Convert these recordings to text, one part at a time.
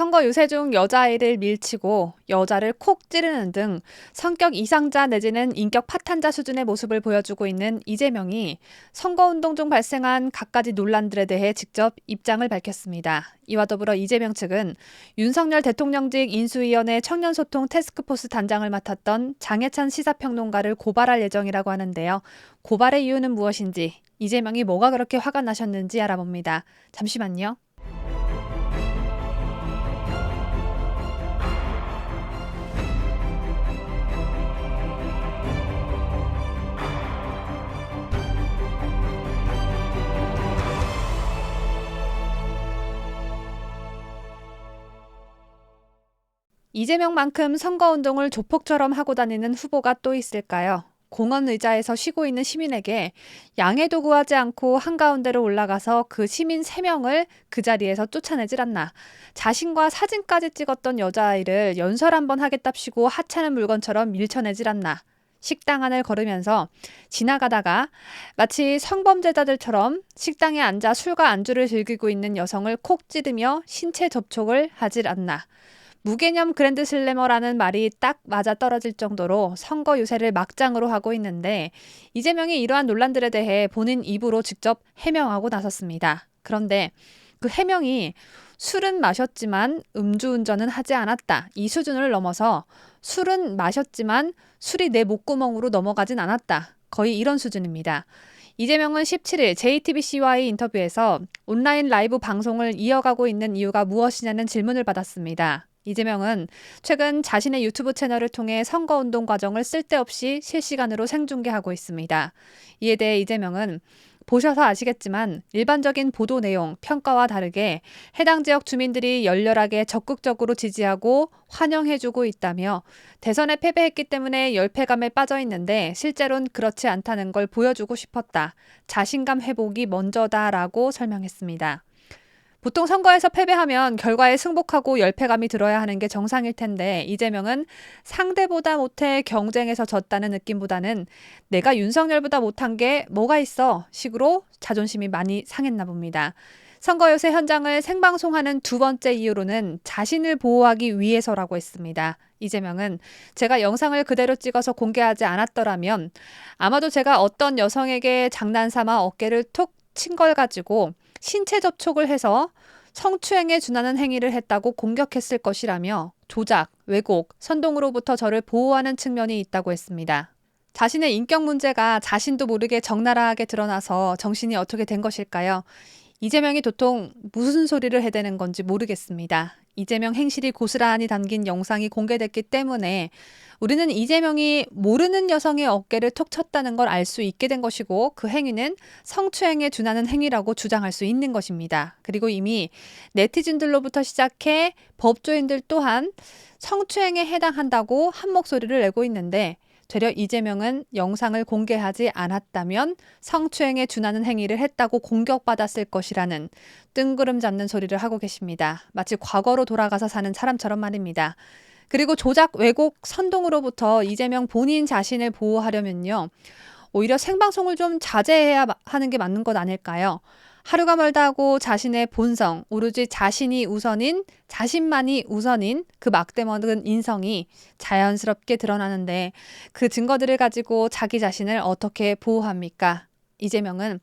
선거 유세 중 여자아이를 밀치고 여자를 콕 찌르는 등 성격 이상자 내지는 인격 파탄자 수준의 모습을 보여주고 있는 이재명이 선거운동 중 발생한 갖가지 논란들에 대해 직접 입장을 밝혔습니다. 이와 더불어 이재명 측은 윤석열 대통령직 인수위원회 청년소통 태스크포스 단장을 맡았던 장해찬 시사평론가를 고발할 예정이라고 하는데요. 고발의 이유는 무엇인지, 이재명이 뭐가 그렇게 화가 나셨는지 알아봅니다. 잠시만요. 이재명만큼 선거운동을 조폭처럼 하고 다니는 후보가 또 있을까요? 공원 의자에서 쉬고 있는 시민에게 양해도 구하지 않고 한가운데로 올라가서 그 시민 3명을 그 자리에서 쫓아내질 않나. 자신과 사진까지 찍었던 여자아이를 연설 한번 하겠답시고 하찮은 물건처럼 밀쳐내질 않나. 식당 안을 걸으면서 지나가다가 마치 성범죄자들처럼 식당에 앉아 술과 안주를 즐기고 있는 여성을 콕 찌르며 신체 접촉을 하질 않나. 무개념 그랜드 슬래머라는 말이 딱 맞아떨어질 정도로 선거 유세를 막장으로 하고 있는데, 이재명이 이러한 논란들에 대해 본인 입으로 직접 해명하고 나섰습니다. 그런데 그 해명이 술은 마셨지만 음주운전은 하지 않았다, 이 수준을 넘어서 술은 마셨지만 술이 내 목구멍으로 넘어가진 않았다, 거의 이런 수준입니다. 이재명은 17일 JTBC와의 인터뷰에서 온라인 라이브 방송을 이어가고 있는 이유가 무엇이냐는 질문을 받았습니다. 이재명은 최근 자신의 유튜브 채널을 통해 선거운동 과정을 쓸데없이 실시간으로 생중계하고 있습니다. 이에 대해 이재명은 보셔서 아시겠지만 일반적인 보도 내용, 평가와 다르게 해당 지역 주민들이 열렬하게 적극적으로 지지하고 환영해주고 있다며 대선에 패배했기 때문에 열패감에 빠져 있는데 실제로는 그렇지 않다는 걸 보여주고 싶었다. 자신감 회복이 먼저다라고 설명했습니다. 보통 선거에서 패배하면 결과에 승복하고 열패감이 들어야 하는 게 정상일 텐데, 이재명은 상대보다 못해 경쟁에서 졌다는 느낌보다는 내가 윤석열보다 못한 게 뭐가 있어 식으로 자존심이 많이 상했나 봅니다. 선거 유세 현장을 생방송하는 두 번째 이유로는 자신을 보호하기 위해서라고 했습니다. 이재명은 제가 영상을 그대로 찍어서 공개하지 않았더라면 아마도 제가 어떤 여성에게 장난삼아 어깨를 톡 친 걸 가지고 신체 접촉을 해서 성추행에 준하는 행위를 했다고 공격했을 것이라며 조작, 왜곡, 선동으로부터 저를 보호하는 측면이 있다고 했습니다. 자신의 인격 문제가 자신도 모르게 적나라하게 드러나서 정신이 어떻게 된 것일까요? 이재명이 도통 무슨 소리를 해대는 건지 모르겠습니다. 이재명 행실이 고스란히 담긴 영상이 공개됐기 때문에 우리는 이재명이 모르는 여성의 어깨를 톡 쳤다는 걸 알 수 있게 된 것이고, 그 행위는 성추행에 준하는 행위라고 주장할 수 있는 것입니다. 그리고 이미 네티즌들로부터 시작해 법조인들 또한 성추행에 해당한다고 한 목소리를 내고 있는데, 되려 이재명은 영상을 공개하지 않았다면 성추행에 준하는 행위를 했다고 공격받았을 것이라는 뜬구름 잡는 소리를 하고 계십니다. 마치 과거로 돌아가서 사는 사람처럼 말입니다. 그리고 조작, 왜곡, 선동으로부터 이재명 본인 자신을 보호하려면요, 오히려 생방송을 좀 자제해야 하는 게 맞는 것 아닐까요? 하루가 멀다 하고 자신의 본성, 오로지 자신이 우선인, 자신만이 우선인 그 막대먹은 인성이 자연스럽게 드러나는데, 그 증거들을 가지고 자기 자신을 어떻게 보호합니까? 이재명은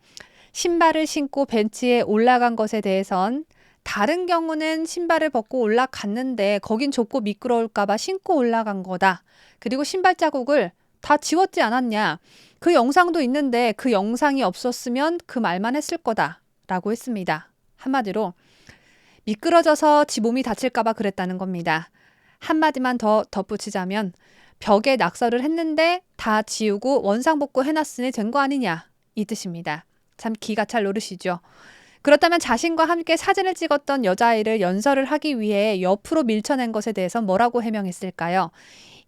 신발을 신고 벤치에 올라간 것에 대해선 다른 경우는 신발을 벗고 올라갔는데 거긴 좁고 미끄러울까봐 신고 올라간 거다. 그리고 신발 자국을 다 지웠지 않았냐. 그 영상도 있는데 그 영상이 없었으면 그 말만 했을 거다. 라고 했습니다. 한마디로 미끄러져서 지 몸이 다칠까봐 그랬다는 겁니다. 한마디만 더 덧붙이자면 벽에 낙서를 했는데 다 지우고 원상복구 해놨으니 된 거 아니냐, 이 뜻입니다. 참 기가 찰 노릇이죠. 그렇다면 자신과 함께 사진을 찍었던 여자아이를 연설을 하기 위해 옆으로 밀쳐낸 것에 대해서 뭐라고 해명했을까요?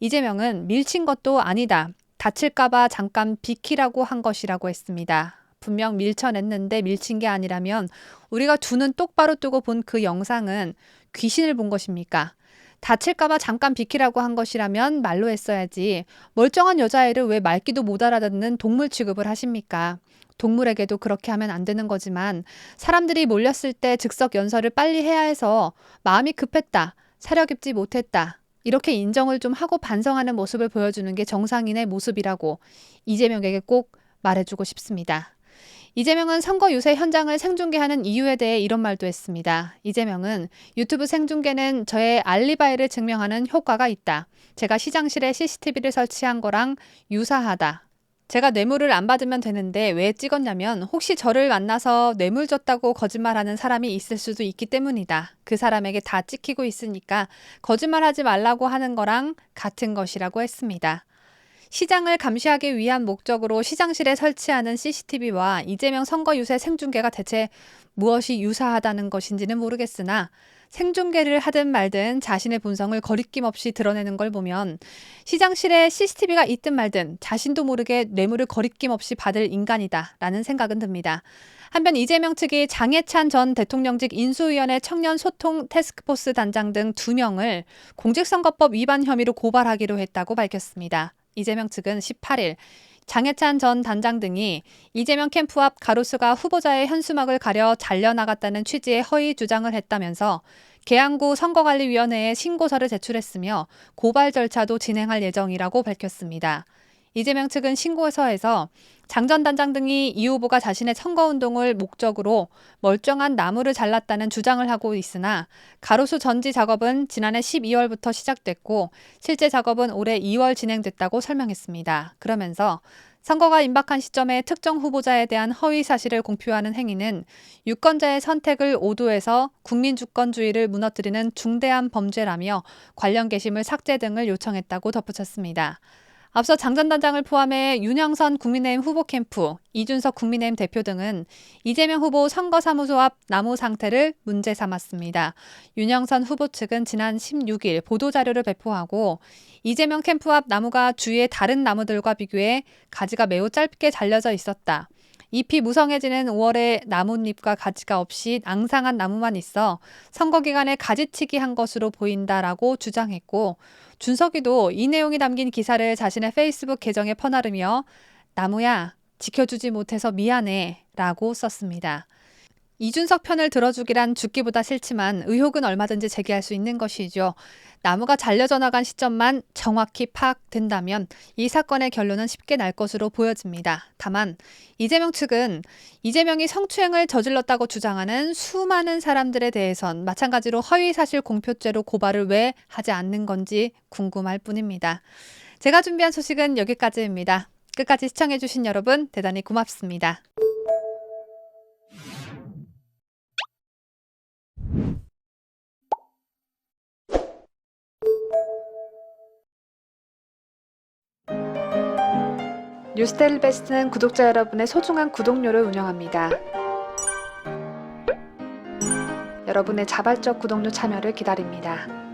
이재명은 밀친 것도 아니다, 다칠까봐 잠깐 비키라고 한 것이라고 했습니다. 분명 밀쳐냈는데 밀친 게 아니라면 우리가 두 눈 똑바로 뜨고 본 그 영상은 귀신을 본 것입니까? 다칠까봐 잠깐 비키라고 한 것이라면 말로 했어야지 멀쩡한 여자아이를 왜 말귀도 못 알아듣는 동물 취급을 하십니까? 동물에게도 그렇게 하면 안 되는 거지만 사람들이 몰렸을 때 즉석 연설을 빨리 해야 해서 마음이 급했다, 사려 깊지 못했다, 이렇게 인정을 좀 하고 반성하는 모습을 보여주는 게 정상인의 모습이라고 이재명에게 꼭 말해주고 싶습니다. 이재명은 선거 유세 현장을 생중계하는 이유에 대해 이런 말도 했습니다. 이재명은 유튜브 생중계는 저의 알리바이를 증명하는 효과가 있다. 제가 시장실에 CCTV를 설치한 거랑 유사하다. 제가 뇌물을 안 받으면 되는데 왜 찍었냐면 혹시 저를 만나서 뇌물 줬다고 거짓말하는 사람이 있을 수도 있기 때문이다. 그 사람에게 다 찍히고 있으니까 거짓말하지 말라고 하는 거랑 같은 것이라고 했습니다. 시장을 감시하기 위한 목적으로 시장실에 설치하는 CCTV와 이재명 선거 유세 생중계가 대체 무엇이 유사하다는 것인지는 모르겠으나 생중계를 하든 말든 자신의 본성을 거리낌 없이 드러내는 걸 보면 시장실에 CCTV가 있든 말든 자신도 모르게 뇌물을 거리낌 없이 받을 인간이다라는 생각은 듭니다. 한편 이재명 측이 장해찬 전 대통령직 인수위원회 청년소통 태스크포스 단장 등 2명을 공직선거법 위반 혐의로 고발하기로 했다고 밝혔습니다. 이재명 측은 18일 장해찬 전 단장 등이 이재명 캠프 앞 가로수가 후보자의 현수막을 가려 잘려나갔다는 취지의 허위 주장을 했다면서 계양구 선거관리위원회에 신고서를 제출했으며 고발 절차도 진행할 예정이라고 밝혔습니다. 이재명 측은 신고서에서 장 전 단장 등이 이 후보가 자신의 선거운동을 목적으로 멀쩡한 나무를 잘랐다는 주장을 하고 있으나 가로수 전지 작업은 지난해 12월부터 시작됐고 실제 작업은 올해 2월 진행됐다고 설명했습니다. 그러면서 선거가 임박한 시점에 특정 후보자에 대한 허위 사실을 공표하는 행위는 유권자의 선택을 오도해서 국민주권주의를 무너뜨리는 중대한 범죄라며 관련 게시물 삭제 등을 요청했다고 덧붙였습니다. 앞서 장 전 단장을 포함해 윤영선 국민의힘 후보 캠프, 이준석 국민의힘 대표 등은 이재명 후보 선거사무소 앞 나무 상태를 문제 삼았습니다. 윤영선 후보 측은 지난 16일 보도자료를 배포하고 이재명 캠프 앞 나무가 주위의 다른 나무들과 비교해 가지가 매우 짧게 잘려져 있었다. 잎이 무성해지는 5월에 나뭇잎과 가지가 없이 앙상한 나무만 있어 선거 기간에 가지치기 한 것으로 보인다라고 주장했고 준석이도 이 내용이 담긴 기사를 자신의 페이스북 계정에 퍼나르며 나무야 지켜주지 못해서 미안해 라고 썼습니다. 이준석 편을 들어주기란 죽기보다 싫지만 의혹은 얼마든지 제기할 수 있는 것이죠. 나무가 잘려져 나간 시점만 정확히 파악된다면 이 사건의 결론은 쉽게 날 것으로 보여집니다. 다만 이재명 측은 이재명이 성추행을 저질렀다고 주장하는 수많은 사람들에 대해선 마찬가지로 허위사실 공표죄로 고발을 왜 하지 않는 건지 궁금할 뿐입니다. 제가 준비한 소식은 여기까지입니다. 끝까지 시청해주신 여러분 대단히 고맙습니다. 뉴스데일리 베스트는 구독자 여러분의 소중한 구독료를 운영합니다. 여러분의 자발적 구독료 참여를 기다립니다.